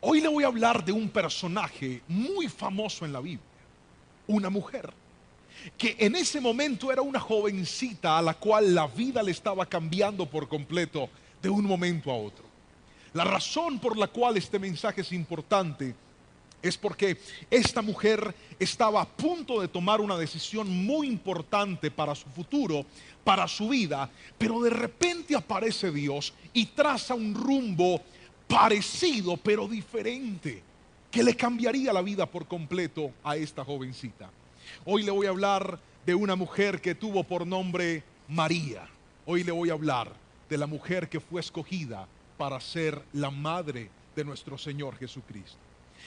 Hoy le voy a hablar de un personaje muy famoso en la Biblia, una mujer, que en ese momento era una jovencita a la cual la vida le estaba cambiando por completo de un momento a otro. La razón por la cual este mensaje es importante es porque esta mujer estaba a punto de tomar una decisión muy importante para su futuro, para su vida, pero de repente aparece Dios y traza un rumbo parecido pero diferente, que le cambiaría la vida por completo a esta jovencita. Hoy le voy a hablar de una mujer que tuvo por nombre María. Hoy le voy a hablar de la mujer que fue escogida para ser la madre de nuestro Señor Jesucristo.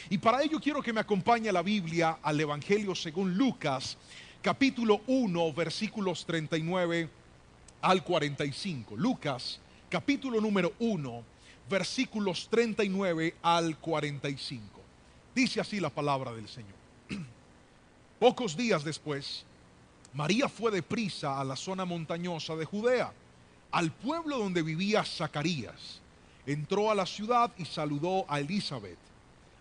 Y para ello quiero que me acompañe a la Biblia, al Evangelio según Lucas, capítulo 1, versículos 39 al 45. Lucas, capítulo número 1, versículos 39 al 45. Dice así la palabra del Señor. Pocos días después, María fue deprisa a la zona montañosa de Judea, al pueblo donde vivía Zacarías. Entró a la ciudad y saludó a Elizabeth.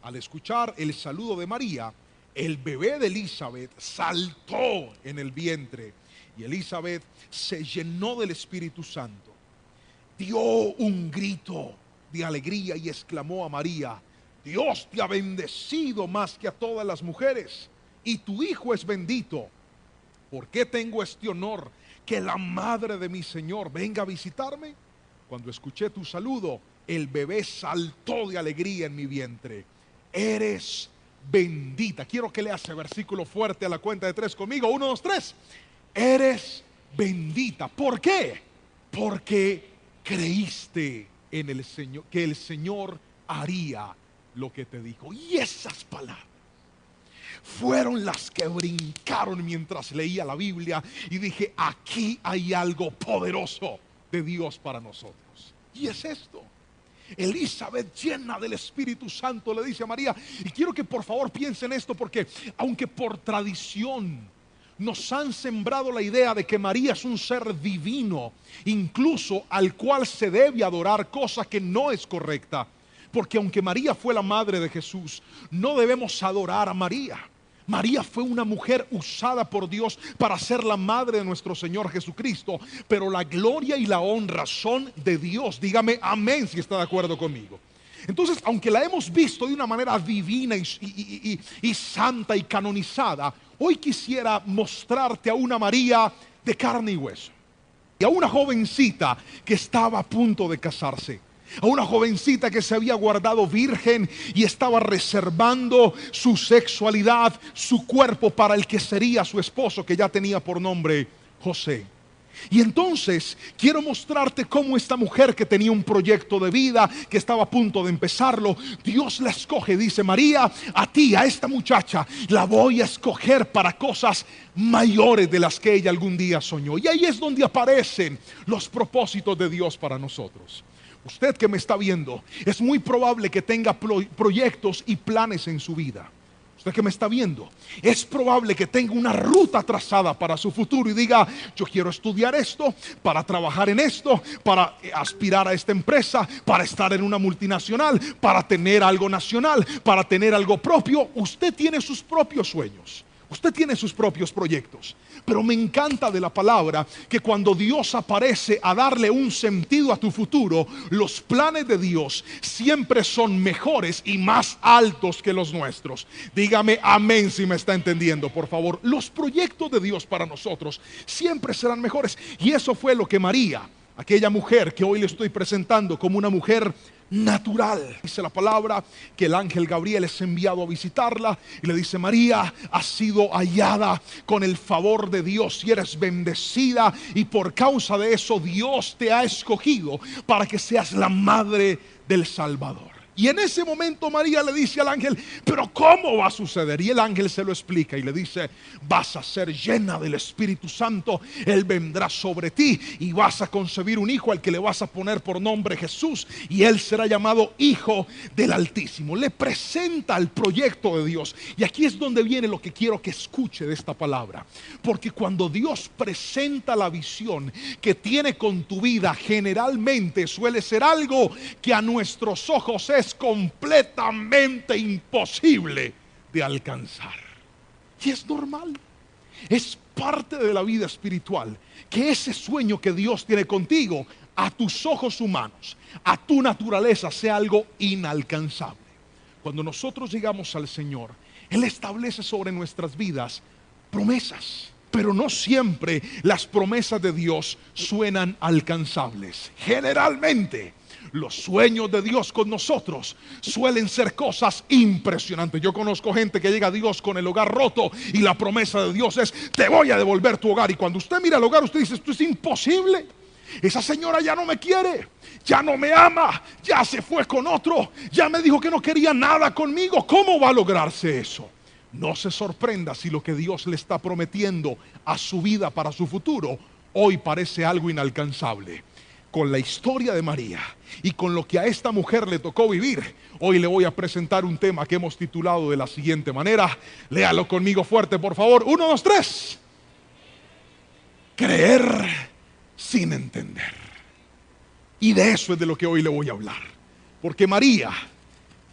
Al escuchar el saludo de María, el bebé de Elizabeth saltó en el vientre y Elizabeth se llenó del Espíritu Santo. Dio un grito de alegría y exclamó a María: Dios te ha bendecido más que a todas las mujeres, y tu hijo es bendito. ¿Por qué tengo este honor, que la madre de mi Señor venga a visitarme? Cuando escuché tu saludo, el bebé saltó de alegría en mi vientre. Eres bendita. Quiero que leas ese versículo fuerte a la cuenta de 3 conmigo. 1, 2, 3. Eres bendita. ¿Por qué? Porque creíste en el Señor, que el Señor haría lo que te dijo. Y esas palabras fueron las que brincaron mientras leía la Biblia y dije: aquí hay algo poderoso de Dios para nosotros. Y es esto: Elizabeth, llena del Espíritu Santo, le dice a María, y quiero que por favor piensen esto, porque aunque por tradición nos han sembrado la idea de que María es un ser divino, incluso al cual se debe adorar, cosa que no es correcta, porque aunque María fue la madre de Jesús, no debemos adorar a María. María fue una mujer usada por Dios para ser la madre de nuestro Señor Jesucristo, pero la gloria y la honra son de Dios. Dígame amén si está de acuerdo conmigo. Entonces, aunque la hemos visto de una manera divina y santa y canonizada, hoy quisiera mostrarte a una María de carne y hueso, y a una jovencita que estaba a punto de casarse, a una jovencita que se había guardado virgen y estaba reservando su sexualidad, su cuerpo, para el que sería su esposo, que ya tenía por nombre José. Y entonces quiero mostrarte cómo esta mujer, que tenía un proyecto de vida, que estaba a punto de empezarlo, Dios la escoge. Dice: María, a ti, a esta muchacha, la voy a escoger para cosas mayores de las que ella algún día soñó. Y ahí es donde aparecen los propósitos de Dios para nosotros. Usted que me está viendo, es muy probable que tenga proyectos y planes en su vida. Usted que me está viendo, es probable que tenga una ruta trazada para su futuro y diga: yo quiero estudiar esto, para trabajar en esto, para aspirar a esta empresa, para estar en una multinacional, para tener algo nacional, para tener algo propio. Usted tiene sus propios sueños. Usted tiene sus propios proyectos, pero me encanta de la palabra que cuando Dios aparece a darle un sentido a tu futuro, los planes de Dios siempre son mejores y más altos que los nuestros. Dígame amén si me está entendiendo, por favor. Los proyectos de Dios para nosotros siempre serán mejores, y eso fue lo que María, aquella mujer que hoy le estoy presentando como una mujer natural, dice la palabra que el ángel Gabriel es enviado a visitarla y le dice: María, has sido hallada con el favor de Dios y eres bendecida, y por causa de eso Dios te ha escogido para que seas la madre del Salvador. Y en ese momento María le dice al ángel: pero ¿cómo va a suceder? Y el ángel se lo explica y le dice: vas a ser llena del Espíritu Santo, Él vendrá sobre ti y vas a concebir un hijo al que le vas a poner por nombre Jesús, y Él será llamado Hijo del Altísimo. Le presenta el proyecto de Dios, y aquí es donde viene lo que quiero que escuche de esta palabra, porque cuando Dios presenta la visión que tiene con tu vida, generalmente suele ser algo que a nuestros ojos es es completamente imposible de alcanzar. Y es normal, es parte de la vida espiritual, que ese sueño que Dios tiene contigo, a tus ojos humanos, a tu naturaleza, sea algo inalcanzable. Cuando nosotros llegamos al Señor, Él establece sobre nuestras vidas promesas, pero no siempre las promesas de Dios suenan alcanzables. Generalmente los sueños de Dios con nosotros suelen ser cosas impresionantes. Yo conozco gente que llega a Dios con el hogar roto y la promesa de Dios es: te voy a devolver tu hogar. Y cuando usted mira el hogar, usted dice: esto es imposible. Esa señora ya no me quiere, ya no me ama, ya se fue con otro, ya me dijo que no quería nada conmigo. ¿Cómo va a lograrse eso? No se sorprenda si lo que Dios le está prometiendo a su vida para su futuro hoy parece algo inalcanzable. Con la historia de María y con lo que a esta mujer le tocó vivir, hoy le voy a presentar un tema que hemos titulado de la siguiente manera. Léalo conmigo fuerte, por favor. 1, 2, 3. Creer sin entender. Y de eso es de lo que hoy le voy a hablar. Porque María,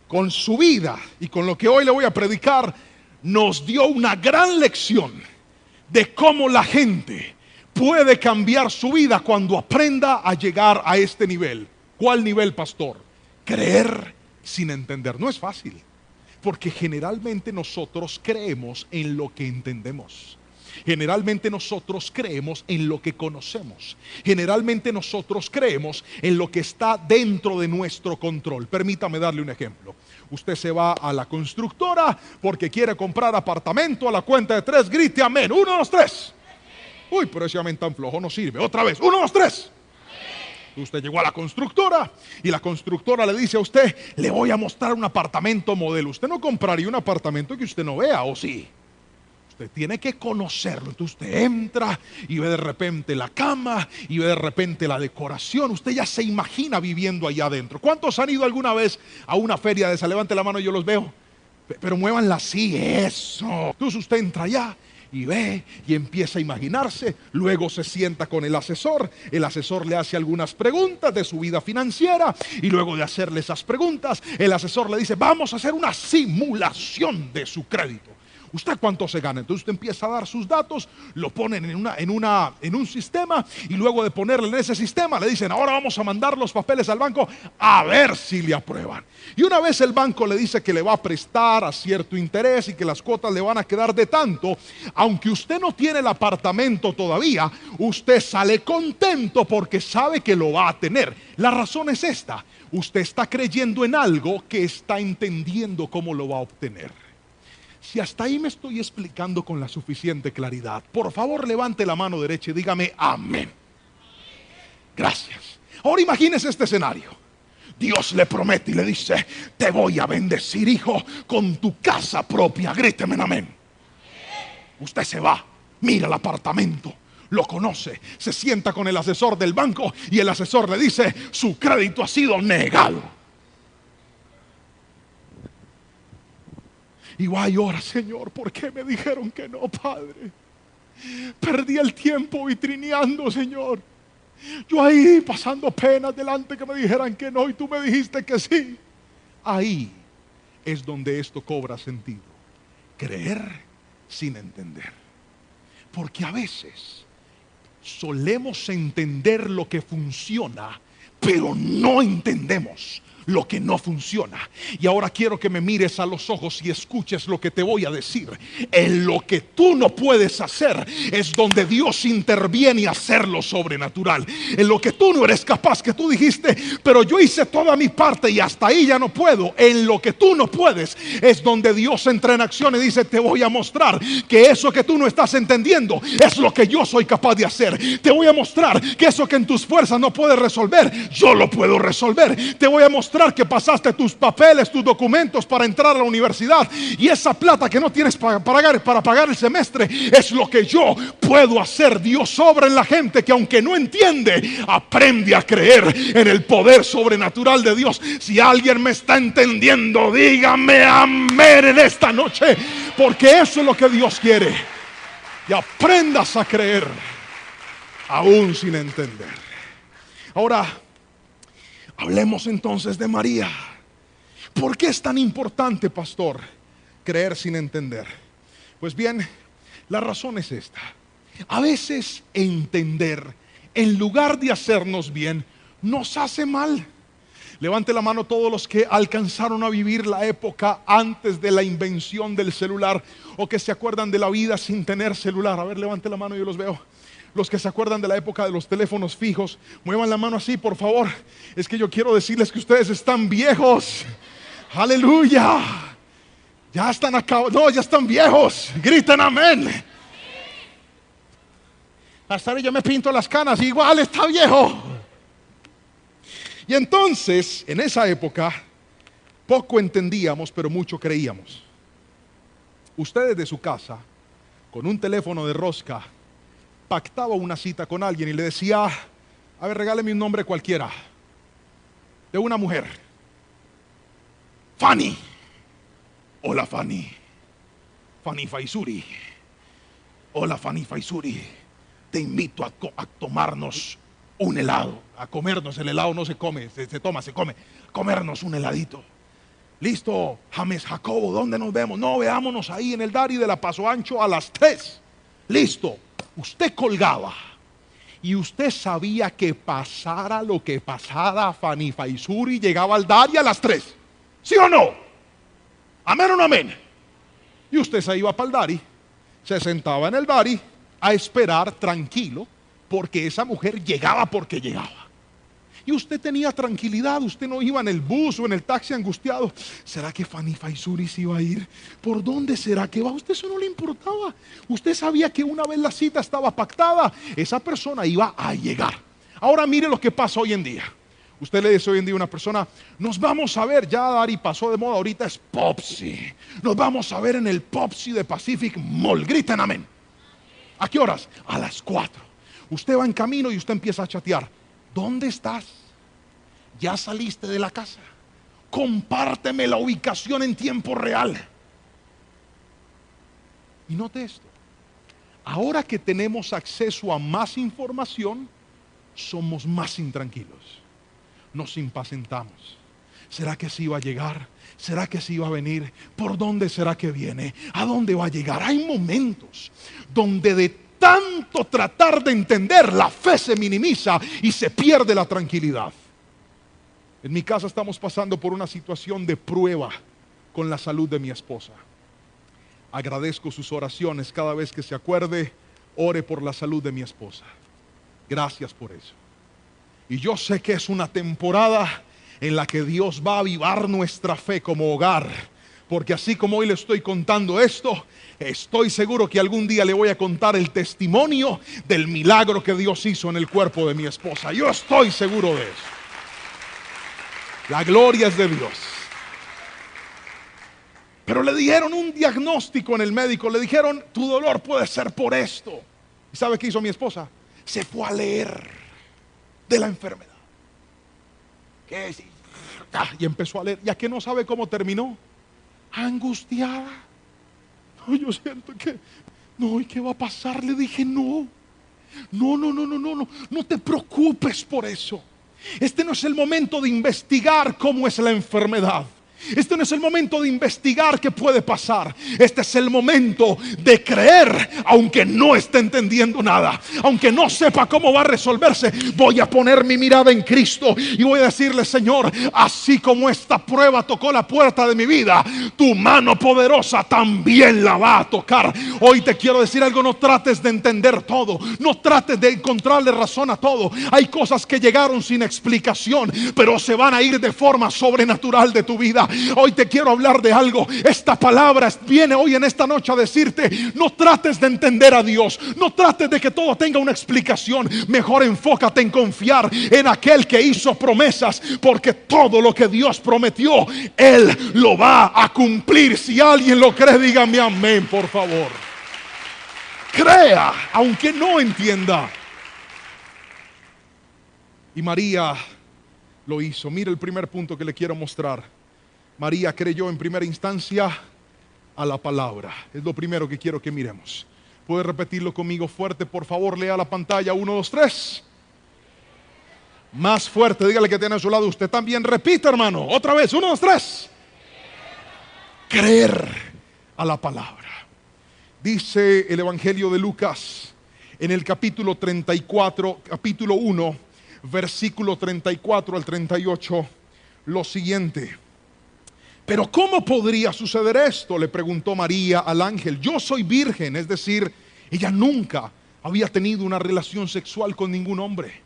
con su vida y con lo que hoy le voy a predicar, nos dio una gran lección de cómo la gente puede cambiar su vida cuando aprenda a llegar a este nivel. ¿Cuál nivel, pastor? Creer sin entender. No es fácil, porque generalmente nosotros creemos en lo que entendemos. Generalmente nosotros creemos en lo que conocemos. Generalmente nosotros creemos en lo que está dentro de nuestro control. Permítame darle un ejemplo. Usted se va a la constructora porque quiere comprar apartamento. A la cuenta de 3 grite amén. 1, 2, 3. Uy, pero ese amén tan flojo no sirve. Otra vez. 1, 2, 3. Usted llegó a la constructora y la constructora le dice a usted: le voy a mostrar un apartamento modelo. Usted no compraría un apartamento que usted no vea, ¿o sí? Usted tiene que conocerlo. Entonces usted entra y ve de repente la cama y ve de repente la decoración. Usted ya se imagina viviendo allá adentro. ¿Cuántos han ido alguna vez a una feria de esa? Levante la mano y yo los veo. Pero muévanla así, eso. Entonces usted entra allá y ve y empieza a imaginarse. Luego se sienta con el asesor le hace algunas preguntas de su vida financiera, y luego de hacerle esas preguntas, el asesor le dice: vamos a hacer una simulación de su crédito. ¿Usted cuánto se gana? Entonces usted empieza a dar sus datos, lo ponen en un sistema, y luego de ponerle en ese sistema le dicen: ahora vamos a mandar los papeles al banco a ver si le aprueban. Y una vez el banco le dice que le va a prestar a cierto interés y que las cuotas le van a quedar de tanto, aunque usted no tiene el apartamento todavía, usted sale contento porque sabe que lo va a tener. La razón es esta: usted está creyendo en algo que está entendiendo cómo lo va a obtener. Si hasta ahí me estoy explicando con la suficiente claridad, por favor levante la mano derecha y dígame amén. Gracias. Ahora imagínese este escenario. Dios le promete y le dice: te voy a bendecir, hijo, con tu casa propia. Gríteme amén. Usted se va, mira el apartamento, lo conoce, se sienta con el asesor del banco y el asesor le dice: su crédito ha sido negado. Y va y ora: Señor, ¿por qué me dijeron que no, Padre? Perdí el tiempo vitrineando, Señor. Yo ahí pasando penas delante que me dijeran que no, y tú me dijiste que sí. Ahí es donde esto cobra sentido. Creer sin entender. Porque a veces solemos entender lo que funciona, pero no entendemos lo que no funciona. Y ahora quiero que me mires a los ojos y escuches lo que te voy a decir. En lo que tú no puedes hacer es donde Dios interviene y hacer lo sobrenatural. En lo que tú no eres capaz, que tú dijiste: pero yo hice toda mi parte y hasta ahí ya no puedo. En lo que tú no puedes es donde Dios entra en acción y dice: te voy a mostrar que eso que tú no estás entendiendo es lo que yo soy capaz de hacer. Te voy a mostrar que eso que en tus fuerzas no puedes resolver, yo lo puedo resolver. Te voy a mostrar que pasaste tus papeles, tus documentos para entrar a la universidad, y esa plata que no tienes para pagar el semestre es lo que yo puedo hacer. Dios obra en la gente que, aunque no entiende, aprende a creer en el poder sobrenatural de Dios. Si alguien me está entendiendo, dígame amén en esta noche, porque eso es lo que Dios quiere. Y aprendas a creer aún sin entender. Ahora hablemos entonces de María. ¿Por qué es tan importante, pastor, creer sin entender? Pues bien, la razón es esta. A veces entender, en lugar de hacernos bien, nos hace mal. Levante la mano todos los que alcanzaron a vivir la época antes de la invención del celular, o que se acuerdan de la vida sin tener celular. A ver, levante la mano, yo los veo. Los que se acuerdan de la época de los teléfonos fijos, muevan la mano así, por favor. Es que yo quiero decirles que ustedes están viejos. Aleluya. Ya están acabados. No, ya están viejos. Griten amén. Hasta ahora yo me pinto las canas, igual está viejo. Y entonces, en esa época, poco entendíamos, pero mucho creíamos. Usted desde su casa, con un teléfono de rosca, pactaba una cita con alguien y le decía: a ver, regáleme un nombre cualquiera, de una mujer. Fanny. Hola, Fanny. Fanny Faisuri. Hola, Fanny Faisuri. Te invito a tomarnos un helado, a comernos. El helado no se come, se toma, se come. Comernos un heladito. Listo, James Jacobo, ¿dónde nos vemos? No, veámonos ahí en el Dari de la Paso Ancho a las 3. Listo, usted colgaba y usted sabía que pasara lo que pasara, Fanny Faisuri llegaba al Dari a las 3. ¿Sí o no? ¿Amén o no amén? Y usted se iba para el Dari, se sentaba en el Dari a esperar tranquilo, porque esa mujer llegaba porque llegaba. Y usted tenía tranquilidad, usted no iba en el bus o en el taxi angustiado. ¿Será que Fanny Faisuri se iba a ir? ¿Por dónde será que va? A usted eso no le importaba. Usted sabía que una vez la cita estaba pactada, esa persona iba a llegar. Ahora mire lo que pasa hoy en día. Usted le dice hoy en día a una persona: nos vamos a ver, ya Dari pasó de moda, ahorita es Popsi. Nos vamos a ver en el Popsi de Pacific Mall. Griten amén. ¿A qué horas? A las 4. Usted va en camino y usted empieza a chatear. ¿Dónde estás? ¿Ya saliste de la casa? Compárteme la ubicación en tiempo real. Y note esto. Ahora que tenemos acceso a más información, somos más intranquilos. Nos impacientamos. ¿Será que sí iba a llegar? ¿Será que sí iba a venir? ¿Por dónde será que viene? ¿A dónde va a llegar? Hay momentos donde de tanto tratar de entender, la fe se minimiza y se pierde la tranquilidad. En mi casa estamos pasando por una situación de prueba con la salud de mi esposa. Agradezco sus oraciones. Cada vez que se acuerde, ore por la salud de mi esposa. Gracias por eso. Y yo sé que es una temporada en la que Dios va a avivar nuestra fe como hogar, porque así como hoy le estoy contando esto, estoy seguro que algún día le voy a contar el testimonio del milagro que Dios hizo en el cuerpo de mi esposa. Yo estoy seguro de eso. La gloria es de Dios. Pero le dijeron un diagnóstico en el médico, le dijeron: tu dolor puede ser por esto. ¿Y sabe qué hizo mi esposa? Se fue a leer de la enfermedad. ¿Qué es? Y empezó a leer. ¿Ya que no sabe cómo terminó? Angustiada. No, yo siento que no, ¿y qué va a pasar? Le dije: no te preocupes por eso. Este no es el momento de investigar cómo es la enfermedad. Este no es el momento de investigar qué puede pasar. Este es el momento de creer, aunque no esté entendiendo nada, aunque no sepa cómo va a resolverse. Voy a poner mi mirada en Cristo y voy a decirle: Señor, así como esta prueba tocó la puerta de mi vida, tu mano poderosa también la va a tocar. Hoy te quiero decir algo: no trates de entender todo, no trates de encontrarle razón a todo. Hay cosas que llegaron sin explicación, pero se van a ir de forma sobrenatural de tu vida. Hoy te quiero hablar de algo. Esta palabra viene hoy en esta noche a decirte: no trates de entender a Dios, no trates de que todo tenga una explicación. Mejor enfócate en confiar en aquel que hizo promesas, porque todo lo que Dios prometió, Él lo va a cumplir. Si alguien lo cree, dígame amén, por favor. Crea, aunque no entienda. Y María lo hizo. Mira el primer punto que le quiero mostrar. María creyó en primera instancia a la palabra. Es lo primero que quiero que miremos. ¿Puede repetirlo conmigo fuerte, por favor? Lea la pantalla. 1, 2, 3. Más fuerte, dígale que tiene a su lado. Usted también repita, hermano. Otra vez. 1, 2, 3. creer a la palabra. Dice el Evangelio de Lucas en el capítulo 34, capítulo 1, versículo 34 al 38, lo siguiente. Pero ¿cómo podría suceder esto?, le preguntó María al ángel. Yo soy virgen, es decir, ella nunca había tenido una relación sexual con ningún hombre.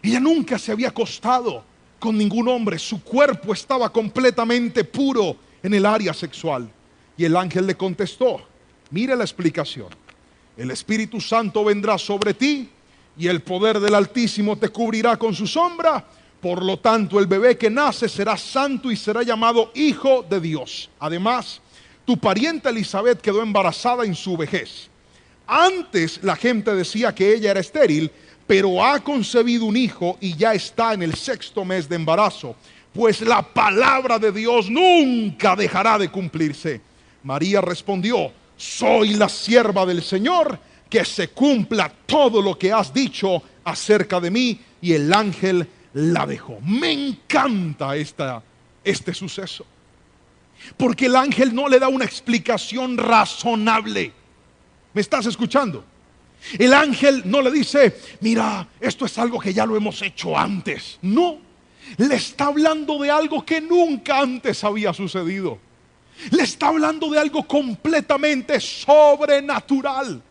Ella nunca se había acostado con ningún hombre. Su cuerpo estaba completamente puro en el área sexual. Y el ángel le contestó, mire la explicación. El Espíritu Santo vendrá sobre ti y el poder del Altísimo te cubrirá con su sombra. Por lo tanto, el bebé que nace será santo y será llamado Hijo de Dios. Además, tu parienta Elizabeth quedó embarazada en su vejez. Antes la gente decía que ella era estéril, pero ha concebido un hijo y ya está en el 6º mes de embarazo, pues la palabra de Dios nunca dejará de cumplirse. María respondió, soy la sierva del Señor, que se cumpla todo lo que has dicho acerca de mí. Y el ángel la dejó. Me encanta este suceso, porque el ángel no le da una explicación razonable. ¿Me estás escuchando? El ángel no le dice, mira, esto es algo que ya lo hemos hecho antes. No, le está hablando de algo que nunca antes había sucedido. Le está hablando de algo completamente sobrenatural.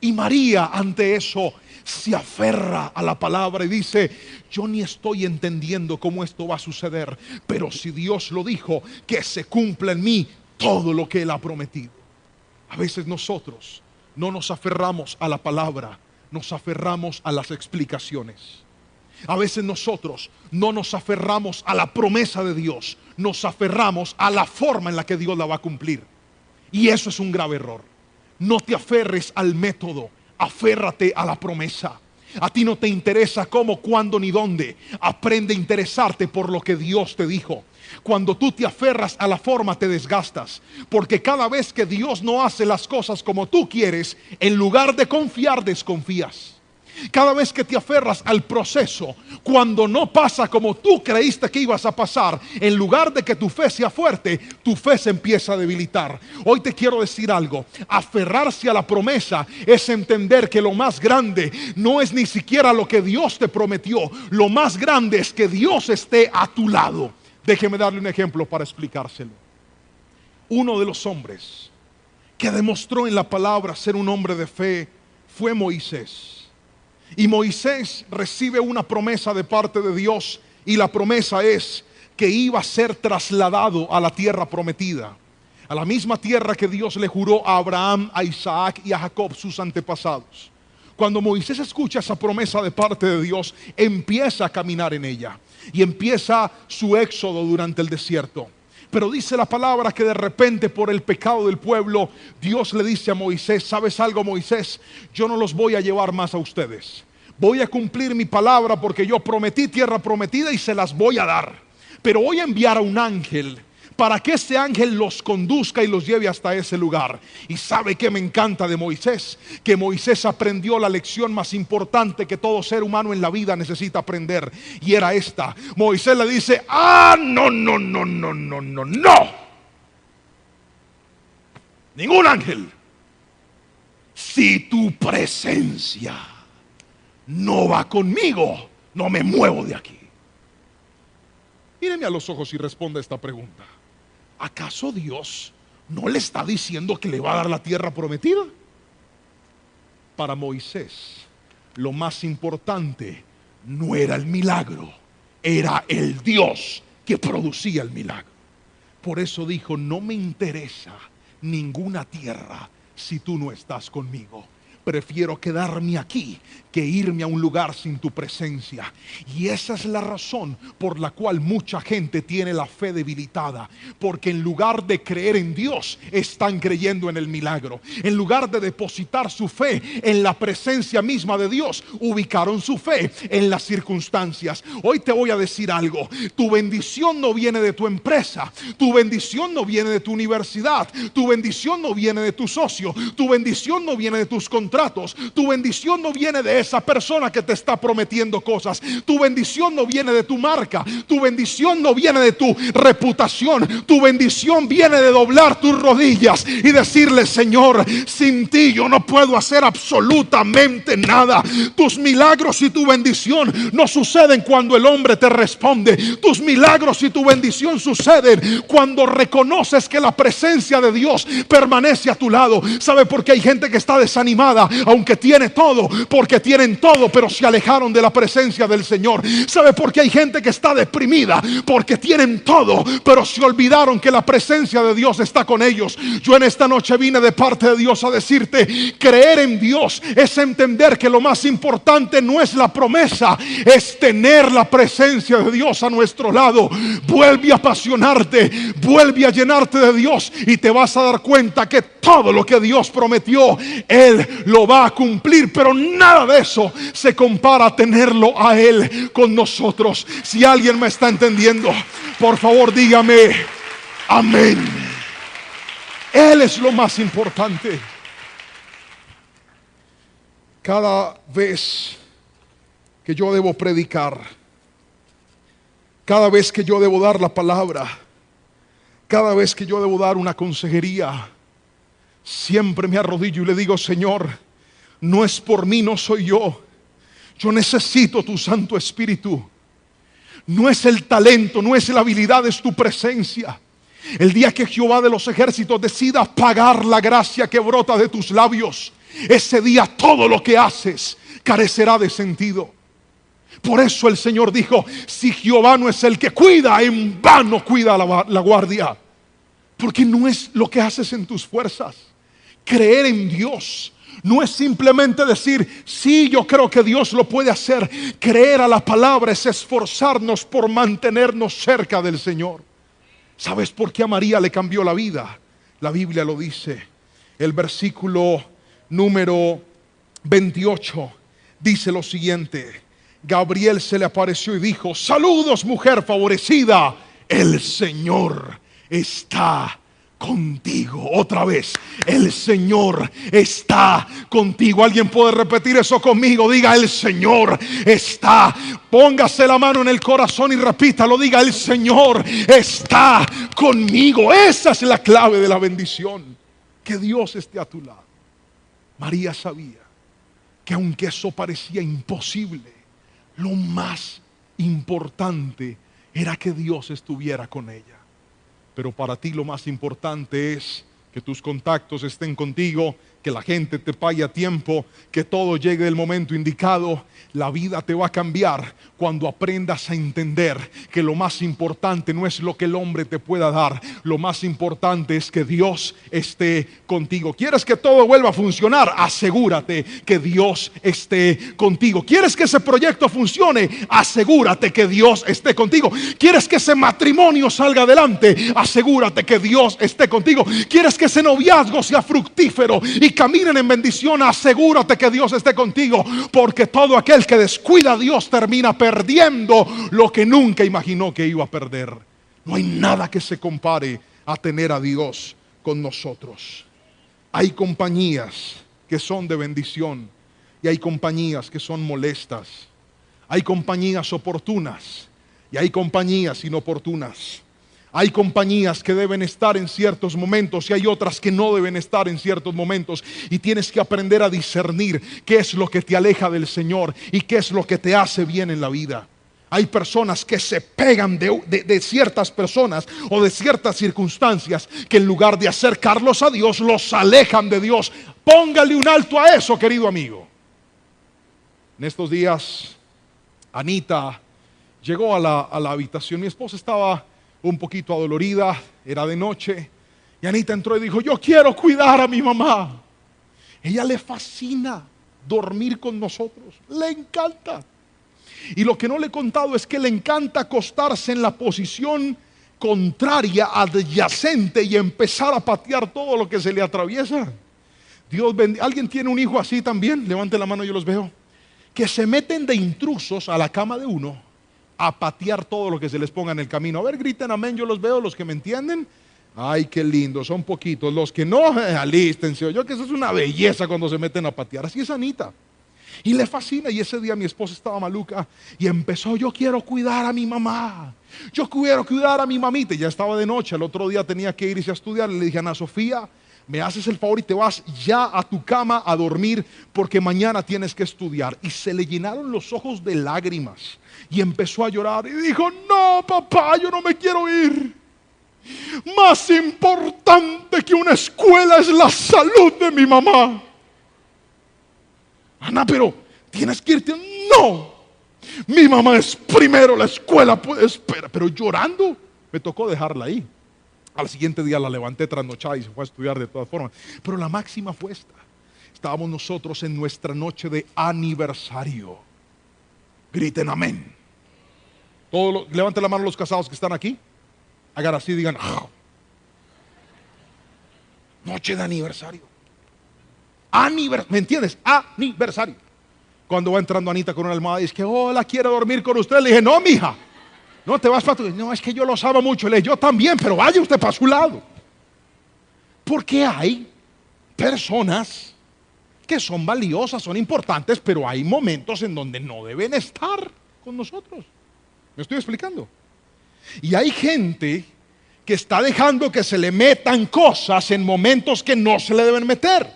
Y María ante eso se aferra a la palabra y dice, yo ni estoy entendiendo cómo esto va a suceder, pero si Dios lo dijo, que se cumpla en mí todo lo que Él ha prometido. A veces nosotros no nos aferramos a la palabra, nos aferramos a las explicaciones. A veces nosotros no nos aferramos a la promesa de Dios, nos aferramos a la forma en la que Dios la va a cumplir. Y eso es un grave error. No te aferres al método, aférrate a la promesa. A ti no te interesa cómo, cuándo ni dónde. Aprende a interesarte por lo que Dios te dijo. Cuando tú te aferras a la forma te desgastas, porque cada vez que Dios no hace las cosas como tú quieres, en lugar de confiar, desconfías. Cada vez que te aferras al proceso, cuando no pasa como tú creíste que ibas a pasar, en lugar de que tu fe sea fuerte, tu fe se empieza a debilitar. Hoy te quiero decir algo, aferrarse a la promesa es entender que lo más grande no es ni siquiera lo que Dios te prometió, lo más grande es que Dios esté a tu lado. Déjeme darle un ejemplo para explicárselo. Uno de los hombres que demostró en la palabra ser un hombre de fe fue Moisés. Y Moisés recibe una promesa de parte de Dios, y la promesa es que iba a ser trasladado a la tierra prometida, a la misma tierra que Dios le juró a Abraham, a Isaac y a Jacob, sus antepasados. Cuando Moisés escucha esa promesa de parte de Dios, empieza a caminar en ella y empieza su éxodo durante el desierto. Pero dice la palabra que de repente, por el pecado del pueblo, Dios le dice a Moisés, ¿sabes algo, Moisés? Yo no los voy a llevar más a ustedes. Voy a cumplir mi palabra porque yo prometí tierra prometida y se las voy a dar. Pero voy a enviar a un ángel para que ese ángel los conduzca y los lleve hasta ese lugar. Y ¿sabe qué me encanta de Moisés? Que Moisés aprendió la lección más importante que todo ser humano en la vida necesita aprender, y era esta. Moisés le dice, no. Ningún ángel. Si tu presencia no va conmigo, no me muevo de aquí. Míreme a los ojos y responda esta pregunta. ¿Acaso Dios no le está diciendo que le va a dar la tierra prometida? Para Moisés, lo más importante no era el milagro, era el Dios que producía el milagro. Por eso dijo, no me interesa ninguna tierra si tú no estás conmigo. Prefiero quedarme aquí que irme a un lugar sin tu presencia. Y esa es la razón por la cual mucha gente tiene la fe debilitada, porque en lugar de creer en Dios, están creyendo en el milagro. En lugar de depositar su fe en la presencia misma de Dios, ubicaron su fe en las circunstancias. Hoy te voy a decir algo, tu bendición no viene de tu empresa, tu bendición no viene de tu universidad, tu bendición no viene de tu socio, tu bendición no viene de tus contratos, contratos. Tu bendición no viene de esa persona que te está prometiendo cosas. Tu bendición no viene de tu marca. Tu bendición no viene de tu reputación. Tu bendición viene de doblar tus rodillas y decirle: Señor, sin ti yo no puedo hacer absolutamente nada. Tus milagros y tu bendición no suceden cuando el hombre te responde. Tus milagros y tu bendición suceden cuando reconoces que la presencia de Dios permanece a tu lado. ¿Sabe por qué hay gente que está desanimada aunque tiene todo? Porque tienen todo pero se alejaron de la presencia del Señor. ¿Sabe por qué hay gente que está deprimida? Porque tienen todo pero se olvidaron que la presencia de Dios está con ellos. Yo en esta noche vine de parte de Dios a decirte: creer en Dios es entender que lo más importante no es la promesa, es tener la presencia de Dios a nuestro lado. Vuelve a apasionarte, vuelve a llenarte de Dios y te vas a dar cuenta que todo lo que Dios prometió, Él lo va a cumplir. Pero nada de eso se compara a tenerlo a Él con nosotros. Si alguien me está entendiendo, por favor dígame amén. Él es lo más importante. Cada vez que yo debo predicar, cada vez que yo debo dar la palabra, cada vez que yo debo dar una consejería, siempre me arrodillo y le digo: Señor, no es por mí, no soy yo. Yo necesito tu Santo Espíritu. No es el talento, no es la habilidad, es tu presencia. El día que Jehová de los ejércitos decida pagar la gracia que brota de tus labios, ese día todo lo que haces carecerá de sentido. Por eso el Señor dijo: si Jehová no es el que cuida, en vano cuida la guardia. Porque no es lo que haces en tus fuerzas. Creer en Dios no es simplemente decir: sí, yo creo que Dios lo puede hacer. Creer a la palabra es esforzarnos por mantenernos cerca del Señor. ¿Sabes por qué a María le cambió la vida? La Biblia lo dice. El versículo número 28 dice lo siguiente: Gabriel se le apareció y dijo: saludos, mujer favorecida, el Señor está contigo. Otra vez: el Señor está contigo. ¿Alguien puede repetir eso conmigo? Diga: el Señor está. Póngase la mano en el corazón y repítalo. Diga: el Señor está conmigo. Esa es la clave de la bendición, que Dios esté a tu lado. María sabía que aunque eso parecía imposible, lo más importante era que Dios estuviera con ella. Pero para ti lo más importante es que tus contactos estén contigo, que la gente te pague a tiempo, que todo llegue el momento indicado. La vida te va a cambiar cuando aprendas a entender que lo más importante no es lo que el hombre te pueda dar. Lo más importante es que Dios esté contigo. ¿Quieres que todo vuelva a funcionar? Asegúrate que Dios esté contigo. ¿Quieres que ese proyecto funcione? Asegúrate que Dios esté contigo. ¿Quieres que ese matrimonio salga adelante? Asegúrate que Dios esté contigo. ¿Quieres que ese noviazgo sea fructífero y caminen en bendición? Asegúrate que Dios esté contigo, porque todo aquel que descuida a Dios termina perdiendo lo que nunca imaginó que iba a perder. No hay nada que se compare a tener a Dios con nosotros. Hay compañías que son de bendición y hay compañías que son molestas. Hay compañías oportunas y hay compañías inoportunas. Hay compañías que deben estar en ciertos momentos y hay otras que no deben estar en ciertos momentos. Y tienes que aprender a discernir qué es lo que te aleja del Señor y qué es lo que te hace bien en la vida. Hay personas que se pegan de ciertas personas o de ciertas circunstancias que en lugar de acercarlos a Dios, los alejan de Dios. Póngale un alto a eso, querido amigo. En estos días, Anita llegó a la habitación. Mi esposa estaba un poquito adolorida, era de noche, y Anita entró y dijo: yo quiero cuidar a mi mamá. Ella le fascina dormir con nosotros, le encanta. Y lo que no le he contado es que le encanta acostarse en la posición contraria, adyacente, y empezar a patear todo lo que se le atraviesa. Dios bendiga. ¿Alguien tiene un hijo así también? Levante la mano, yo los veo. Que se meten de intrusos a la cama de uno a patear todo lo que se les ponga en el camino. A ver, griten amén, yo los veo, los que me entienden. Ay, qué lindo, son poquitos. Los que no, alístense. Yo que eso es una belleza cuando se meten a patear. Así es Anita. Y le fascina. Y ese día mi esposa estaba maluca y empezó: yo quiero cuidar a mi mamá, yo quiero cuidar a mi mamita. Y ya estaba de noche, el otro día tenía que irse a estudiar. Le dije: Ana Sofía, me haces el favor y te vas ya a tu cama a dormir, porque mañana tienes que estudiar. Y se le llenaron los ojos de lágrimas y empezó a llorar y dijo: no, papá, yo no me quiero ir. Más importante que una escuela es la salud de mi mamá. Ana, pero tienes que irte. No, mi mamá es primero, la escuela puede esperar. Pero llorando, me tocó dejarla ahí. Al siguiente día la levanté trasnochada y se fue a estudiar de todas formas. Pero la máxima fue esta: estábamos nosotros en nuestra noche de aniversario. Griten amén. Levanten la mano los casados que están aquí. Hagan así, digan: noche de aniversario. ¿Me entiendes? Aniversario. Cuando va entrando Anita con una almohada y dice que: hola, quiero dormir con usted. Le dije: no, mija, no te vas para tu... No, es que yo los amo mucho. Le dije: yo también, pero vaya usted para su lado. Porque hay personas que son valiosas, son importantes, pero hay momentos en donde no deben estar con nosotros. ¿Me estoy explicando? Y hay gente que está dejando que se le metan cosas en momentos que no se le deben meter.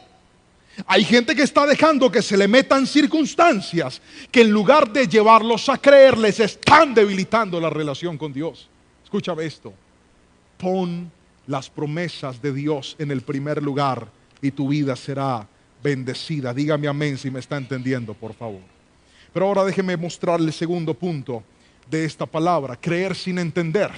Hay gente que está dejando que se le metan circunstancias que en lugar de llevarlos a creer, les están debilitando la relación con Dios. Escúchame esto: pon las promesas de Dios en el primer lugar y tu vida será bendecida. Dígame amén si me está entendiendo, por favor. Pero ahora déjeme mostrarle el segundo punto de esta palabra: creer sin entender.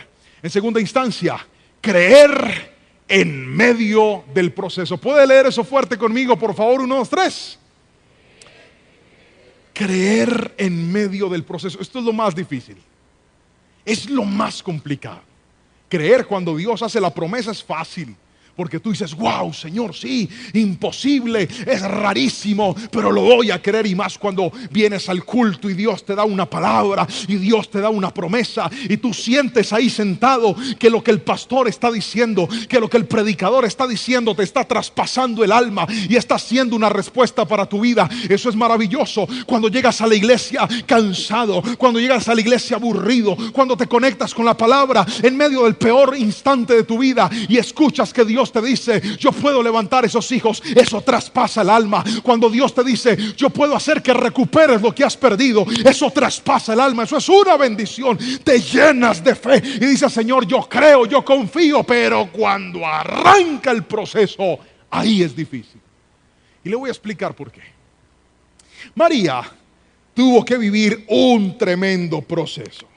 En segunda instancia, creer en medio del proceso. ¿Puede leer eso fuerte conmigo, por favor? 1, 2, 3. Creer en medio del proceso. Esto es lo más difícil. Es lo más complicado. Creer cuando Dios hace la promesa es fácil, porque tú dices: wow, Señor, sí, imposible, es rarísimo, pero lo voy a creer. Y más cuando vienes al culto y Dios te da una palabra y Dios te da una promesa y tú sientes ahí sentado que lo que el pastor está diciendo, que lo que el predicador está diciendo te está traspasando el alma y está siendo una respuesta para tu vida. Eso es maravilloso. Cuando llegas a la iglesia cansado, cuando llegas a la iglesia aburrido, cuando te conectas con la palabra en medio del peor instante de tu vida y escuchas que Dios te dice: yo puedo levantar esos hijos, eso traspasa el alma. Cuando Dios te dice: yo puedo hacer que recuperes lo que has perdido, eso traspasa el alma. Eso es una bendición. Te llenas de fe y dices: Señor, yo creo, yo confío. Pero cuando arranca el proceso, ahí es difícil. Y le voy a explicar por qué. María tuvo que vivir un tremendo proceso.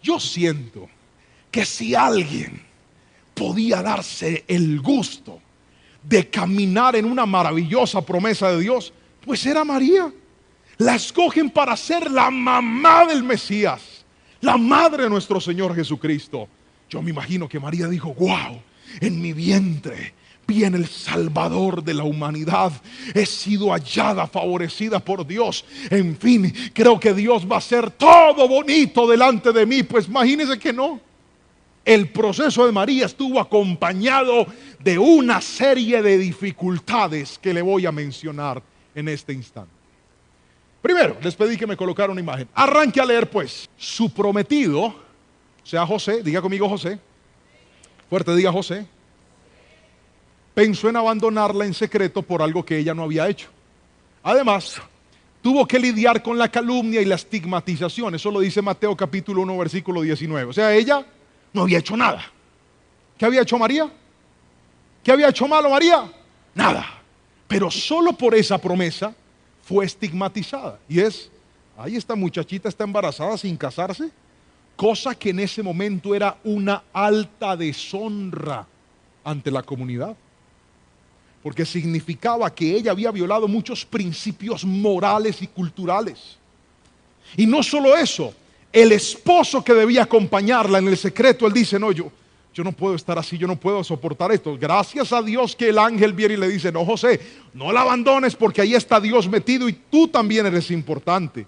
Yo siento que si alguien podía darse el gusto de caminar en una maravillosa promesa de Dios, pues era María. La escogen para ser la mamá del Mesías, la madre de nuestro Señor Jesucristo. Yo me imagino que María dijo: wow, en mi vientre viene el Salvador de la humanidad. He sido hallada, favorecida por Dios. En fin, creo que Dios va a hacer todo bonito delante de mí. Pues imagínense que no. El proceso de María estuvo acompañado de una serie de dificultades que le voy a mencionar en este instante. Primero, les pedí que me colocara una imagen. Arranque a leer pues. Su prometido, o sea José, diga conmigo José. Fuerte, diga José. Pensó en abandonarla en secreto por algo que ella no había hecho. Además, tuvo que lidiar con la calumnia y la estigmatización. Eso lo dice Mateo capítulo 1, versículo 19. O sea, ella no había hecho nada. ¿Qué había hecho María? ¿Qué había hecho malo María? Nada. Pero solo por esa promesa fue estigmatizada. Y es: ay, esta muchachita está embarazada sin casarse. Cosa que en ese momento era una alta deshonra ante la comunidad. Porque significaba que ella había violado muchos principios morales y culturales. Y no solo eso, el esposo que debía acompañarla en el secreto, él dice: no, yo no puedo estar así, yo no puedo soportar esto. Gracias a Dios que el ángel viene y le dice: no, José, no la abandones, porque ahí está Dios metido y tú también eres importante.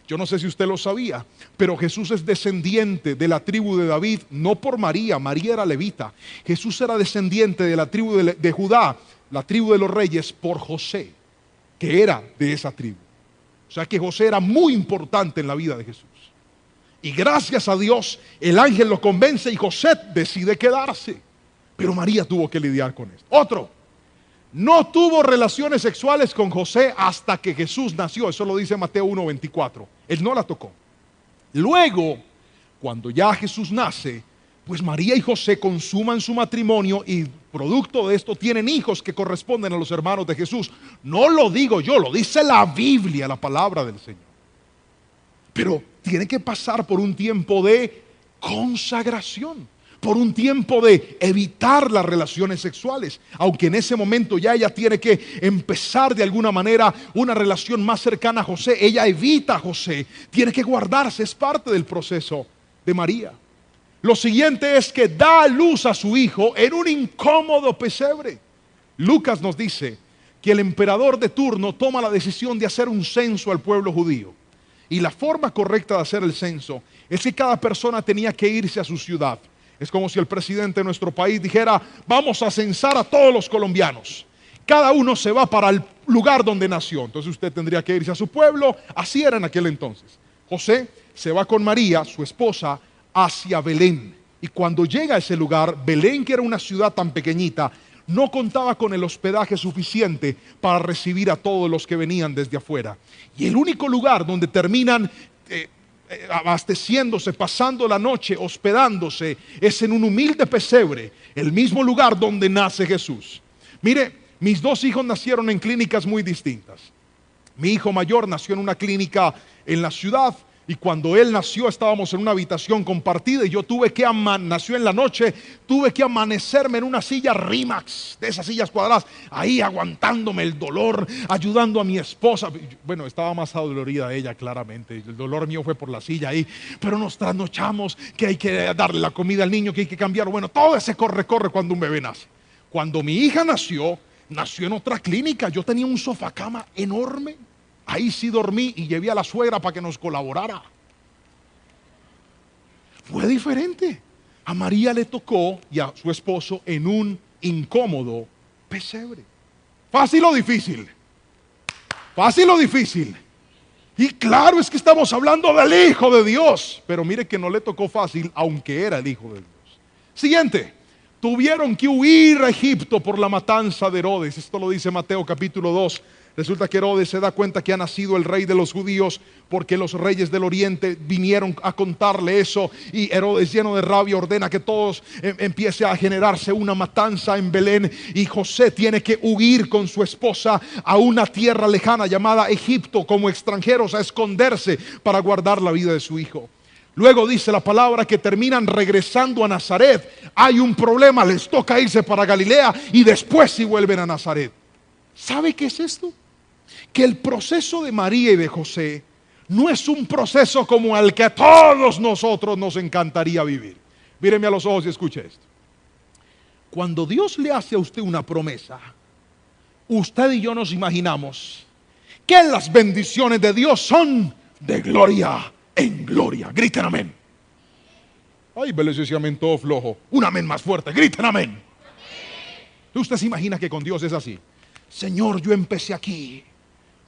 Yo no sé si usted lo sabía, pero Jesús es descendiente de la tribu de David, no por María. María era levita. Jesús era descendiente de la tribu de Judá, la tribu de los reyes, por José, que era de esa tribu. O sea que José era muy importante en la vida de Jesús. Y gracias a Dios, el ángel lo convence y José decide quedarse. Pero María tuvo que lidiar con esto. Otro, no tuvo relaciones sexuales con José hasta que Jesús nació. Eso lo dice Mateo 1:24. Él no la tocó. Luego, cuando ya Jesús nace, pues María y José consuman su matrimonio y producto de esto tienen hijos que corresponden a los hermanos de Jesús. No lo digo yo, lo dice la Biblia, la palabra del Señor. Pero tiene que pasar por un tiempo de consagración, por un tiempo de evitar las relaciones sexuales, aunque en ese momento ya ella tiene que empezar de alguna manera una relación más cercana a José. Ella evita a José, tiene que guardarse, es parte del proceso de María. Lo siguiente es que da a luz a su hijo en un incómodo pesebre. Lucas nos dice que el emperador de turno toma la decisión de hacer un censo al pueblo judío. Y la forma correcta de hacer el censo es que cada persona tenía que irse a su ciudad. Es como si el presidente de nuestro país dijera: vamos a censar a todos los colombianos. Cada uno se va para el lugar donde nació. Entonces usted tendría que irse a su pueblo. Así era en aquel entonces. José se va con María, su esposa, hacia Belén. Y cuando llega a ese lugar, Belén, que era una ciudad tan pequeñita, no contaba con el hospedaje suficiente para recibir a todos los que venían desde afuera. Y el único lugar donde terminan abasteciéndose, pasando la noche, hospedándose, es en un humilde pesebre, el mismo lugar donde nace Jesús. Mire, mis dos hijos nacieron en clínicas muy distintas. Mi hijo mayor nació en una clínica en la ciudad, y cuando él nació estábamos en una habitación compartida y yo nació en la noche, tuve que amanecerme en una silla Rimax, de esas sillas cuadradas, ahí aguantándome el dolor, ayudando a mi esposa. Bueno, estaba más adolorida ella claramente, el dolor mío fue por la silla ahí, pero nos trasnochamos que hay que darle la comida al niño, que hay que cambiar. Bueno, todo ese corre cuando un bebé nace. Cuando mi hija nació en otra clínica. Yo tenía un sofacama enorme. Ahí sí dormí y llevé a la suegra para que nos colaborara. Fue diferente. A María le tocó y a su esposo en un incómodo pesebre. ¿Fácil o difícil? Fácil o difícil. Y claro, es que estamos hablando del Hijo de Dios. Pero mire que no le tocó fácil, aunque era el Hijo de Dios. Siguiente. Tuvieron que huir a Egipto por la matanza de Herodes. Esto lo dice Mateo capítulo 2. Resulta que Herodes se da cuenta que ha nacido el rey de los judíos, porque los reyes del oriente vinieron a contarle eso, y Herodes, lleno de rabia, ordena que todos empiece a generarse una matanza en Belén, y José tiene que huir con su esposa a una tierra lejana llamada Egipto, como extranjeros, a esconderse para guardar la vida de su hijo. Luego dice la palabra que terminan regresando a Nazaret. Hay un problema, les toca irse para Galilea y después sí vuelven a Nazaret. ¿Sabe qué es esto? Que el proceso de María y de José no es un proceso como el que a todos nosotros nos encantaría vivir. Míreme a los ojos y escuche esto. Cuando Dios le hace a usted una promesa, usted y yo nos imaginamos que las bendiciones de Dios son de gloria en gloria. Griten amén. Ay, ese amén todo flojo. Un amén más fuerte. Griten amén. Usted se imagina que con Dios es así. Señor, yo empecé aquí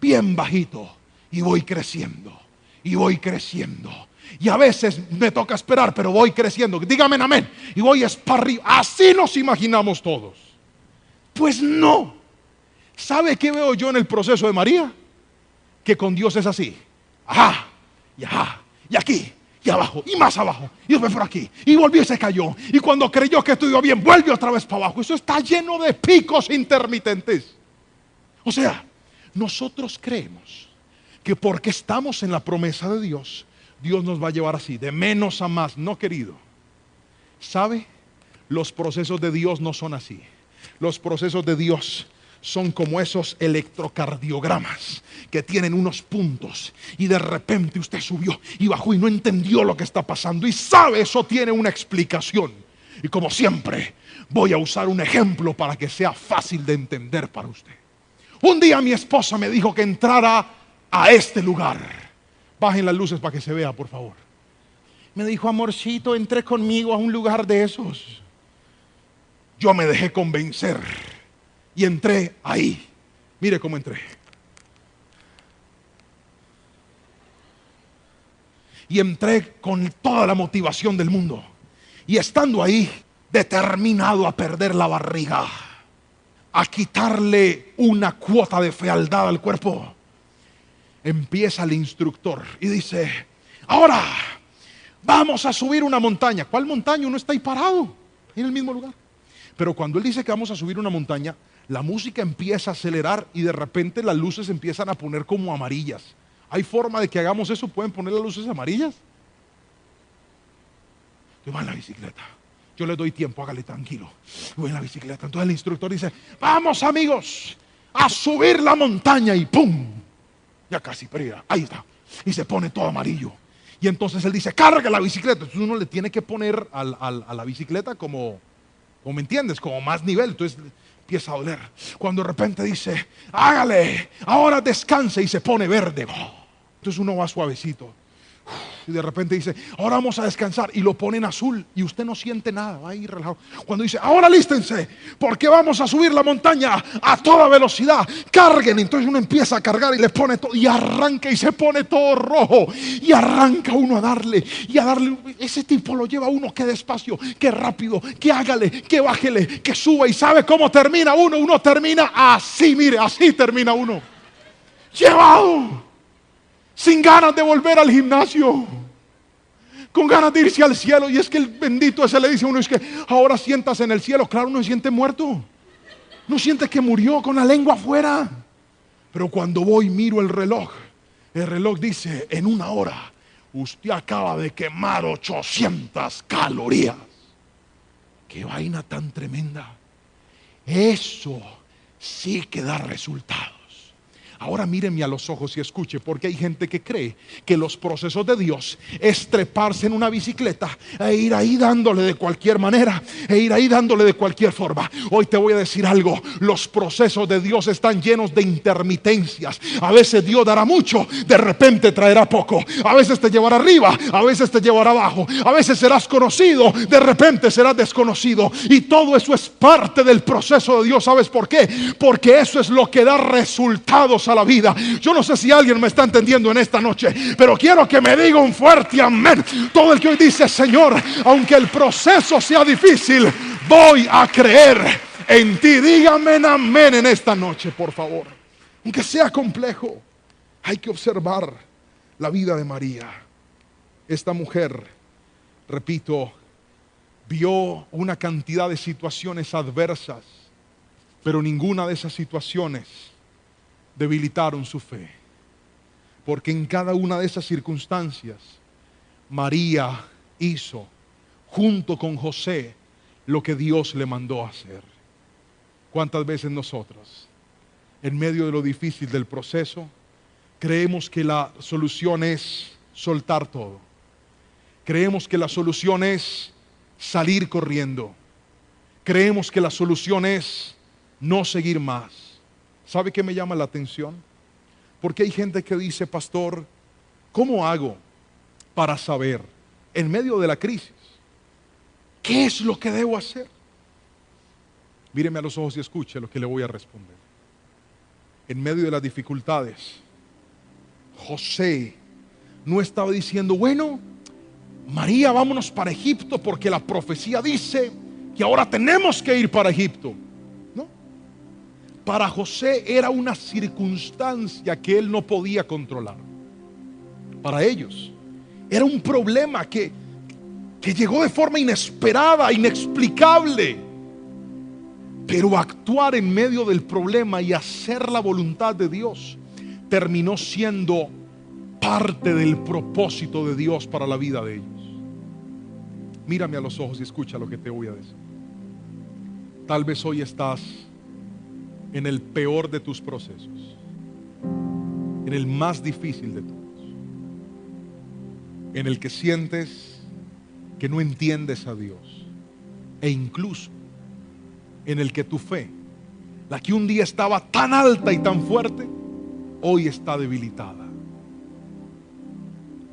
bien bajito y voy creciendo y voy creciendo, y a veces me toca esperar, pero voy creciendo. Dígame amén. Y voy para arriba. Así nos imaginamos todos. Pues no. ¿Sabe qué veo yo en el proceso de María? Que con Dios es así. Ajá, y aquí, y abajo, y más abajo, y después por aquí, y volvió y se cayó, y cuando creyó que estuvo bien, vuelve otra vez para abajo. Eso está lleno de picos intermitentes. O sea, nosotros creemos que porque estamos en la promesa de Dios, Dios nos va a llevar así, de menos a más. No, querido. ¿Sabe? Los procesos de Dios no son así. Los procesos de Dios son como esos electrocardiogramas que tienen unos puntos, y de repente usted subió y bajó y no entendió lo que está pasando, y sabe, eso tiene una explicación. Y como siempre, voy a usar un ejemplo para que sea fácil de entender para usted. Un día mi esposa me dijo que entrara a este lugar. Bajen las luces para que se vea, por favor. Me dijo, amorcito, entré conmigo a un lugar de esos. Yo me dejé convencer y entré ahí. Mire cómo entré. Y entré con toda la motivación del mundo. Y estando ahí, determinado a perder la barriga, a quitarle una cuota de fealdad al cuerpo, empieza el instructor y dice, ahora vamos a subir una montaña. ¿Cuál montaña? Uno está ahí parado en el mismo lugar. Pero cuando él dice que vamos a subir una montaña, la música empieza a acelerar y de repente las luces empiezan a poner como amarillas. ¿Hay forma de que hagamos eso? ¿Pueden poner las luces amarillas? Yo voy en la bicicleta. Yo le doy tiempo, hágale tranquilo. Voy en la bicicleta. Entonces el instructor dice, vamos amigos, a subir la montaña y ¡pum! Ya casi, pero ya, ahí está. Y se pone todo amarillo. Y entonces él dice, carga la bicicleta. Entonces uno le tiene que poner a la bicicleta como ¿me entiendes? Como más nivel. Entonces empieza a doler. Cuando de repente dice, hágale, ahora descanse, y se pone verde. Entonces uno va suavecito. Y de repente dice, ahora vamos a descansar, y lo pone en azul y usted no siente nada, va ahí relajado. Cuando dice, ahora lístense, porque vamos a subir la montaña a toda velocidad, carguen. Entonces uno empieza a cargar y le pone todo, y arranca y se pone todo rojo, y arranca uno a darle y a darle. Ese tipo lo lleva a uno que despacio, que rápido, que hágale, que bájele, que suba. Y sabe cómo termina uno. Uno termina así, mire, así termina uno, llevado, sin ganas de volver al gimnasio, con ganas de irse al cielo. Y es que el bendito ese le dice a uno, es que ahora sientas en el cielo. Claro, uno se siente muerto, no siente que murió con la lengua afuera. Pero cuando voy miro el reloj dice, en 1 hora usted acaba de quemar 800 calorías. Qué vaina tan tremenda. Eso sí que da resultados. Ahora míreme a los ojos y escuche, porque hay gente que cree que los procesos de Dios es treparse en una bicicleta e ir ahí dándole de cualquier manera, e ir ahí dándole de cualquier forma. Hoy te voy a decir algo, los procesos de Dios están llenos de intermitencias. A veces Dios dará mucho, de repente traerá poco. A veces te llevará arriba, a veces te llevará abajo. A veces serás conocido, de repente serás desconocido. Y todo eso es parte del proceso de Dios. ¿Sabes por qué? Porque eso es lo que da resultados a la vida. Yo no sé si alguien me está entendiendo en esta noche, pero quiero que me diga un fuerte amén todo el que hoy dice, Señor, aunque el proceso sea difícil, voy a creer en ti. Dígame amén en esta noche, por favor. Aunque sea complejo, hay que observar la vida de María. Esta mujer, repito, vio una cantidad de situaciones adversas, pero ninguna de esas situaciones debilitaron su fe, porque en cada una de esas circunstancias María hizo junto con José lo que Dios le mandó a hacer. ¿Cuántas veces nosotros, en medio de lo difícil del proceso, creemos que la solución es soltar todo? Creemos que la solución es salir corriendo. Creemos que la solución es no seguir más. ¿Sabe qué me llama la atención? Porque hay gente que dice, pastor, ¿cómo hago para saber en medio de la crisis qué es lo que debo hacer? Míreme a los ojos y escuche lo que le voy a responder. En medio de las dificultades, José no estaba diciendo, bueno, María, vámonos para Egipto porque la profecía dice que ahora tenemos que ir para Egipto. Para José era una circunstancia que él no podía controlar. Para ellos era un problema que llegó de forma inesperada, inexplicable. Pero actuar en medio del problema y hacer la voluntad de Dios terminó siendo parte del propósito de Dios para la vida de ellos. Mírame a los ojos y escucha lo que te voy a decir. Tal vez hoy estás en el peor de tus procesos, en el más difícil de todos, en el que sientes que no entiendes a Dios, e incluso en el que tu fe, la que un día estaba tan alta y tan fuerte, hoy está debilitada.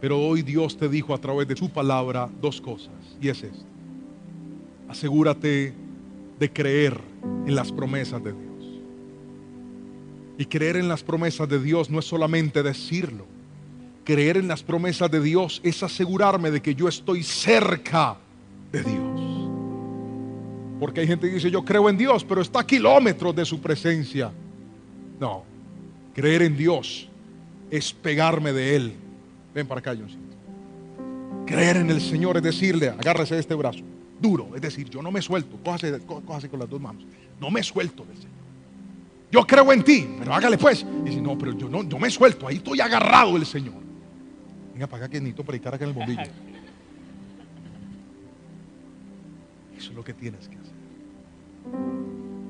Pero hoy Dios te dijo a través de su palabra dos cosas, y es esto: asegúrate de creer en las promesas de Dios. Y creer en las promesas de Dios no es solamente decirlo. Creer en las promesas de Dios es asegurarme de que yo estoy cerca de Dios. Porque hay gente que dice: yo creo en Dios, pero está a kilómetros de su presencia. No, creer en Dios es pegarme de Él. Ven para acá, Johncito. Creer en el Señor es decirle: agárrese de este brazo duro, es decir, yo no me suelto. Cójase con las dos manos. No me suelto del Señor. Yo creo en ti, pero hágale pues. Y dice: no, pero yo no me suelto, ahí estoy agarrado del Señor. Venga para acá que necesito predicar acá en el bombillo. Eso es lo que tienes que hacer.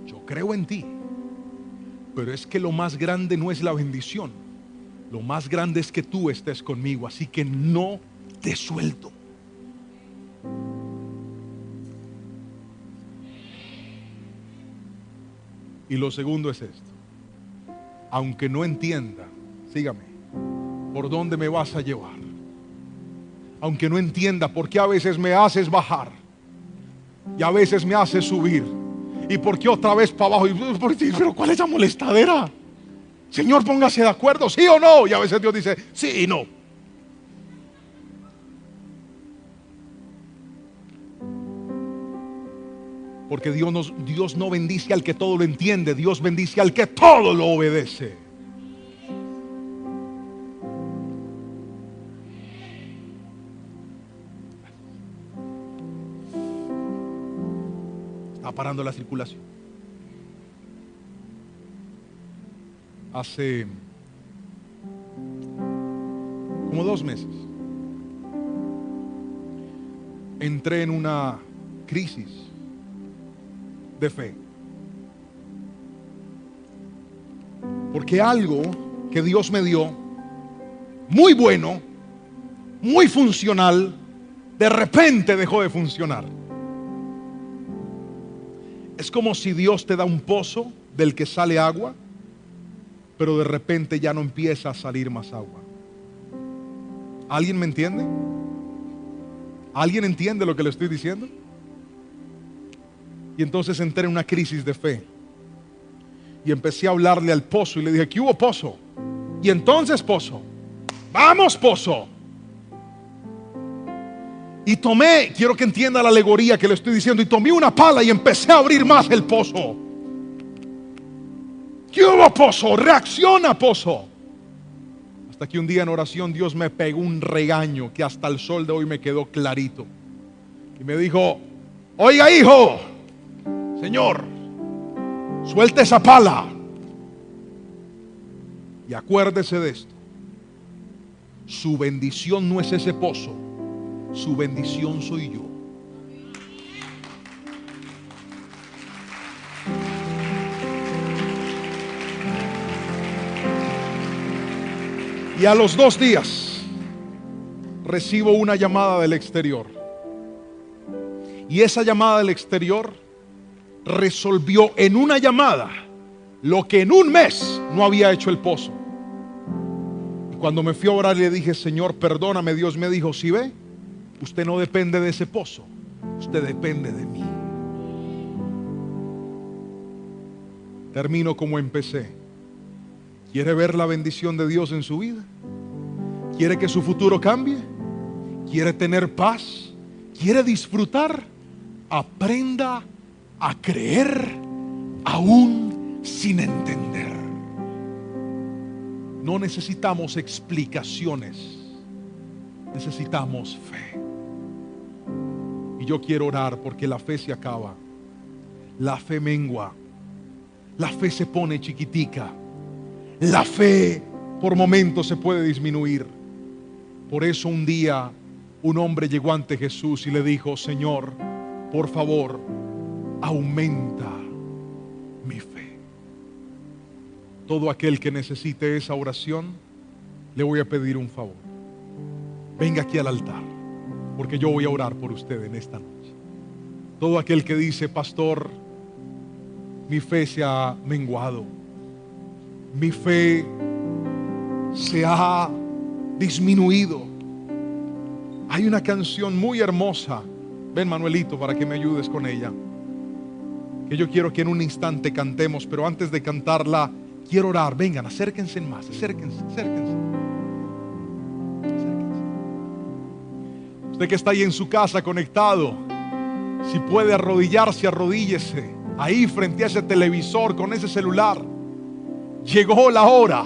Yo creo en ti, pero es que lo más grande no es la bendición. Lo más grande es que tú estés conmigo, así que no te suelto. Y lo segundo es esto: aunque no entienda, sígame, por dónde me vas a llevar, aunque no entienda por qué a veces me haces bajar y a veces me haces subir, y por qué otra vez para abajo, pero ¿cuál es esa molestadera? Señor, póngase de acuerdo, sí o no. Y a veces Dios dice sí y no. Porque Dios no bendice al que todo lo entiende, Dios bendice al que todo lo obedece. Está parando la circulación. Hace como 2 meses entré en una crisis de fe, porque algo que Dios me dio muy bueno, muy funcional, de repente dejó de funcionar. Es como si Dios te da un pozo del que sale agua, pero de repente ya no empieza a salir más agua. ¿Alguien me entiende? ¿Alguien entiende lo que le estoy diciendo? Y entonces entré en una crisis de fe y empecé a hablarle al pozo y le dije: ¿qué hubo, pozo? Y entonces, pozo, vamos, pozo. Y tomé, quiero que entienda la alegoría que le estoy diciendo, y tomé una pala y empecé a abrir más el pozo. ¿Qué hubo, pozo? Reacciona, pozo. Hasta que un día en oración Dios me pegó un regaño que hasta el sol de hoy me quedó clarito. Y me dijo: oiga, hijo, Señor, suelte esa pala. Y acuérdese de esto: su bendición no es ese pozo, su bendición soy yo. Y a los 2 días recibo una llamada del exterior. Y esa llamada del exterior resolvió en una llamada lo que en un mes no había hecho el pozo. Y cuando me fui a orar le dije: Señor, perdóname. Dios me dijo: ¿sí ve? Usted no depende de ese pozo, usted depende de mí. Termino como empecé. ¿Quiere ver la bendición de Dios en su vida? ¿Quiere que su futuro cambie? ¿Quiere tener paz? ¿Quiere disfrutar? Aprenda a creer aún sin entender. No necesitamos explicaciones, necesitamos fe. Y yo quiero orar porque la fe se acaba, la fe mengua, la fe se pone chiquitica, la fe por momentos se puede disminuir. Por eso un día un hombre llegó ante Jesús y le dijo: Señor, por favor, aumenta mi fe. Todo aquel que necesite esa oración, le voy a pedir un favor. Venga aquí al altar, porque yo voy a orar por usted en esta noche. Todo aquel que dice: pastor, mi fe se ha menguado, mi fe se ha disminuido, Hay una canción muy hermosa. Ven, Manuelito, para que me ayudes con ella, que yo quiero que en un instante cantemos, pero antes de cantarla quiero orar. Vengan, acérquense más, acérquense. Usted que está ahí en su casa conectado, si puede arrodillarse, arrodíllese ahí frente a ese televisor con ese celular. Llegó la hora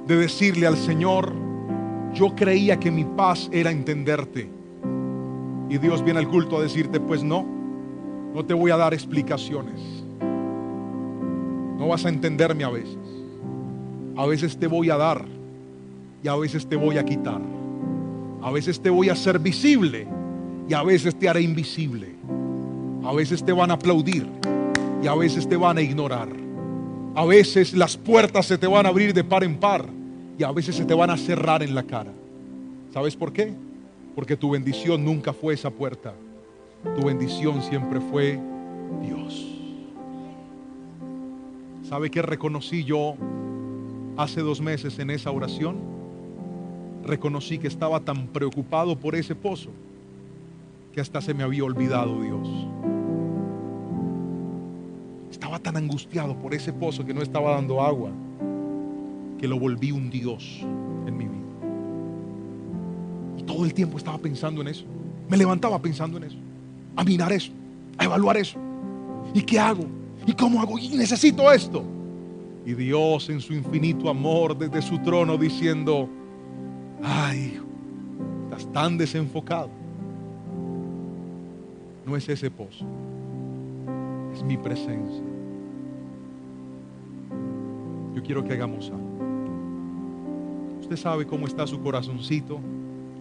de decirle al Señor: yo creía que mi paz era entenderte. Y Dios viene al culto a decirte: pues no te voy a dar explicaciones. No vas a entenderme a veces. A veces te voy a dar y a veces te voy a quitar. A veces te voy a hacer visible y a veces te haré invisible. A veces te van a aplaudir y a veces te van a ignorar. A veces las puertas se te van a abrir de par en par y a veces se te van a cerrar en la cara. ¿Sabes por qué? Porque tu bendición nunca fue esa puerta. Tu bendición siempre fue Dios. ¿Sabe qué reconocí yo hace 2 meses en esa oración? Reconocí que estaba tan preocupado por ese pozo que hasta se me había olvidado Dios. Estaba tan angustiado por ese pozo que no estaba dando agua, que lo volví un Dios en mi vida. Y todo el tiempo estaba pensando en eso. Me levantaba pensando en eso, a mirar eso, a evaluar eso. ¿Y qué hago? ¿Y cómo hago? Y necesito esto. Y Dios en su infinito amor desde su trono diciendo: ay, hijo, estás tan desenfocado. No es ese pozo, es mi presencia. Yo quiero que hagamos algo. Usted sabe cómo está su corazoncito,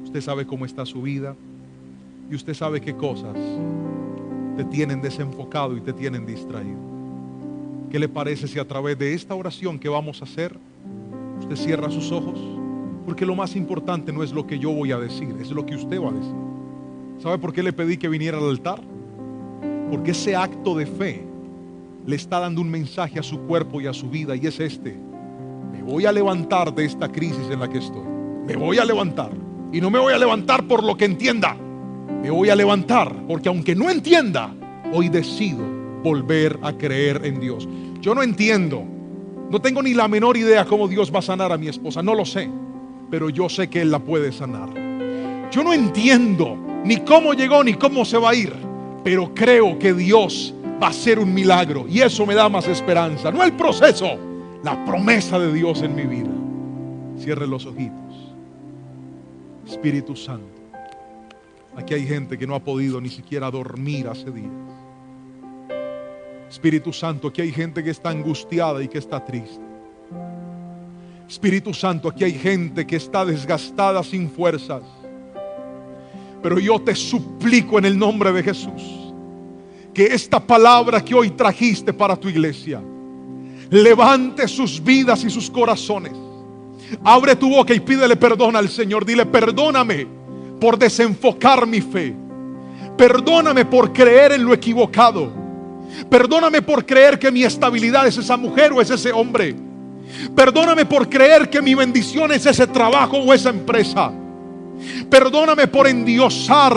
usted sabe cómo está su vida, y usted sabe qué cosas te tienen desenfocado y te tienen distraído. ¿Qué le parece si a través de esta oración que vamos a hacer, usted cierra sus ojos? Porque lo más importante no es lo que yo voy a decir, es lo que usted va a decir. ¿Sabe por qué le pedí que viniera al altar? Porque ese acto de fe le está dando un mensaje a su cuerpo y a su vida, y es este: me voy a levantar de esta crisis en la que estoy. Me voy a levantar, y no me voy a levantar por lo que entienda. Me voy a levantar porque aunque no entienda, hoy decido volver a creer en Dios. Yo no entiendo, no tengo ni la menor idea cómo Dios va a sanar a mi esposa, no lo sé, pero yo sé que Él la puede sanar. Yo no entiendo ni cómo llegó ni cómo se va a ir, pero creo que Dios va a hacer un milagro, y eso me da más esperanza. No el proceso, la promesa de Dios en mi vida. Cierre los ojitos. Espíritu Santo, aquí hay gente que no ha podido ni siquiera dormir hace días. Espíritu Santo, aquí hay gente que está angustiada y que está triste. Espíritu Santo, aquí hay gente que está desgastada, sin fuerzas. Pero yo te suplico en el nombre de Jesús, que esta palabra que hoy trajiste para tu iglesia levante sus vidas y sus corazones. Abre tu boca y pídele perdón al Señor. Dile: perdóname por desenfocar mi fe. Perdóname por creer en lo equivocado. Perdóname por creer que mi estabilidad es esa mujer o es ese hombre. Perdóname por creer que mi bendición es ese trabajo o esa empresa. Perdóname por endiosar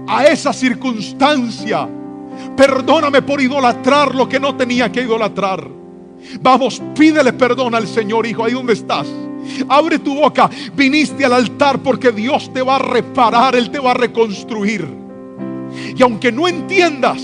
a esa circunstancia. Perdóname por idolatrar lo que no tenía que idolatrar. Vamos, pídele perdón al Señor, hijo, ahí donde estás. Abre tu boca. Viniste al altar porque Dios te va a reparar, Él te va a reconstruir. Y aunque no entiendas,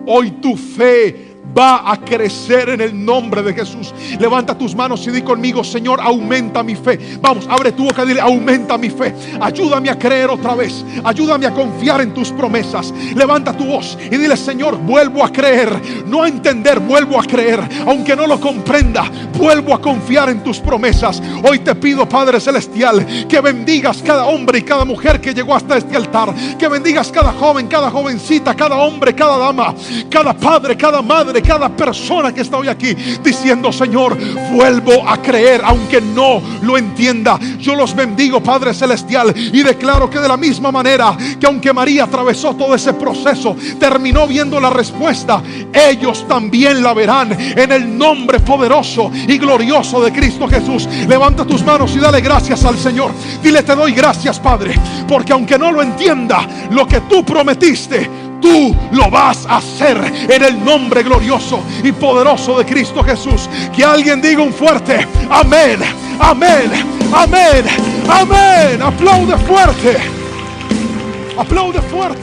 hoy tu fe va a crecer en el nombre de Jesús. Levanta tus manos y di conmigo: Señor, aumenta mi fe. Vamos, abre tu boca y dile: aumenta mi fe. Ayúdame a creer otra vez. Ayúdame a confiar en tus promesas. Levanta tu voz y dile: Señor, vuelvo a creer. No a entender, vuelvo a creer. Aunque no lo comprenda, vuelvo a confiar en tus promesas. Hoy te pido, Padre Celestial, que bendigas cada hombre y cada mujer que llegó hasta este altar. Que bendigas cada joven, cada jovencita, cada hombre, cada dama, cada padre, cada madre cada persona que está hoy aquí diciendo: Señor, vuelvo a creer aunque no lo entienda. Yo los bendigo, Padre Celestial, y declaro que de la misma manera que aunque María atravesó todo ese proceso, terminó viendo la respuesta, ellos también la verán en el nombre poderoso y glorioso de Cristo Jesús. Levanta tus manos y dale gracias al Señor. Dile: te doy gracias, Padre, porque aunque no lo entienda, lo que tú prometiste, tú lo vas a hacer en el nombre glorioso y poderoso de Cristo Jesús. Que alguien diga un fuerte amén, amén, amén, amén. Aplaude fuerte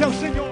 al Señor.